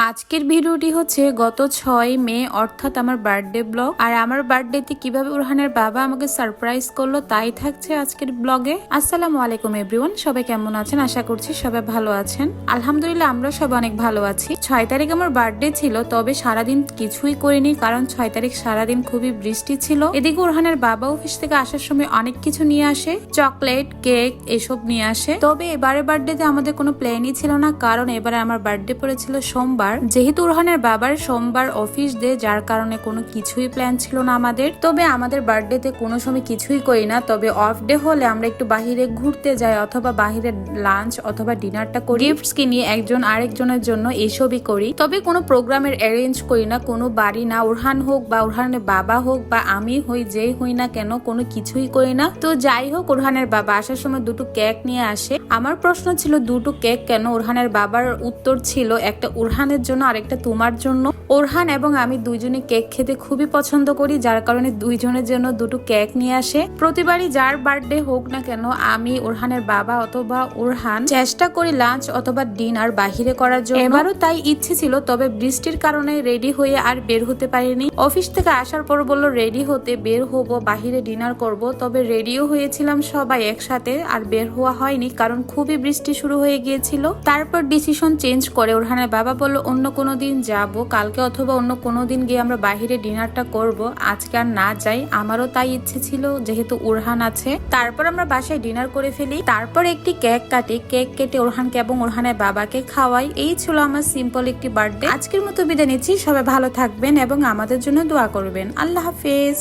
আজকের ভিডিওটি হচ্ছে গত 6 মে অর্থাৎ আমার বার্থডে ব্লগ। আর আমার বার্থডেতে কিভাবে ওরহানের বাবা আমাকে সারপ্রাইজ করলো তাই থাকছে আজকের ব্লগে। আসসালামু আলাইকুম এভরিওয়ান, সবাই কেমন আছেন? আশা করছি সবাই ভালো আছেন। আলহামদুলিল্লাহ আমরা সবাই অনেক ভালো আছি। 6 তারিখ আমার বার্থডে ছিল, তবে সারাদিন কিছুই করিনি কারণ 6 তারিখ সারাদিন খুবই বৃষ্টি ছিল। এদিকে ওরহানের বাবা অফিস থেকে আসার সময় অনেক কিছু নিয়ে আসে, চকলেট, কেক এসব নিয়ে আসে। তবে এবারে বার্থডেতে আমাদের কোনো প্ল্যানই ছিল না, কারণ এবারে আমার বার্থডে পড়েছিল সোমবার। যেহেতু ওরহানের বাবার সোমবার অফিস ডে, যার কারণে কোনো কিছুই প্ল্যান ছিল না আমাদের। তবে আমাদের বার্থডেতে কোনো সময় কিছুই করি না, তবে অফ ডে হলে আমরা একটু বাহিরে ঘুরতে যাই অথবা বাহিরে লাঞ্চ অথবা ডিনারটা করি, গিফটস কিনি একজন আরেকজনের জন্য, এসবই করি। তবে কোনো প্রোগ্রামের অ্যারেঞ্জ করি না, কোনো বাড়ি না, ওরহান হোক বা ওরহানের বাবা হোক বা আমি হই, যেই হই না কেন কোনো কিছুই করি না। তো যাই হোক, ওরহানের বাবা আসার সময় দুটো কেক নিয়ে আসে। আমার প্রশ্ন ছিল দুটো কেক কেন? ওরহানের বাবার উত্তর ছিল একটা ওরহানের জন্য আরেকটা তোমার জন্য। ওরহান এবং আমি দুইজনে কেক খেতে খুবই পছন্দ করি, যার কারণে দুইজনের জন্য দুটো কেক নিয়ে আসে। প্রতিবারই যার বার্থডে হোক না কেন আমি, ওরহানের বাবা অথবা ওরহান চেষ্টা করি লাঞ্চ অথবা ডিনার বাহিরে করার জন্য। এবারও তাই ইচ্ছে ছিল, তবে বৃষ্টির কারণে রেডি হয়ে আর বের হতে পারিনি। অফিস থেকে আসার পর বললো রেডি হতে, বের হবো, বাহিরে ডিনার করব। তবে রেডিও হয়েছিলাম সবাই একসাথে, আর বের হওয়া হয়নি কারণ খুবই বৃষ্টি শুরু হয়ে গিয়েছিল। তারপর ডিসিশন চেঞ্জ করে ওরহানের বাবা বললো অন্য কোনো দিন যাব, কালকে অথবা অন্য কোনো দিন গিয়ে আমরা বাহিরে ডিনারটা করব, আজকে আর না যাই। আমারও তাই ইচ্ছে ছিল যেহেতু ওরহান আছে। তারপর আমরা বাসায় ডিনার করে ফেলি, তারপর একটি কেক কাটি, কেক কেটে ওরহানকে এবং ওরহানের বাবাকে খাওয়াই। এই ছিল আমার সিম্পল একটি বার্থডে। আজকের মতো বিদায় নিচ্ছি, সবাই ভালো থাকবেন এবং আমাদের জন্য দোয়া করবেন। আল্লাহ হাফেজ।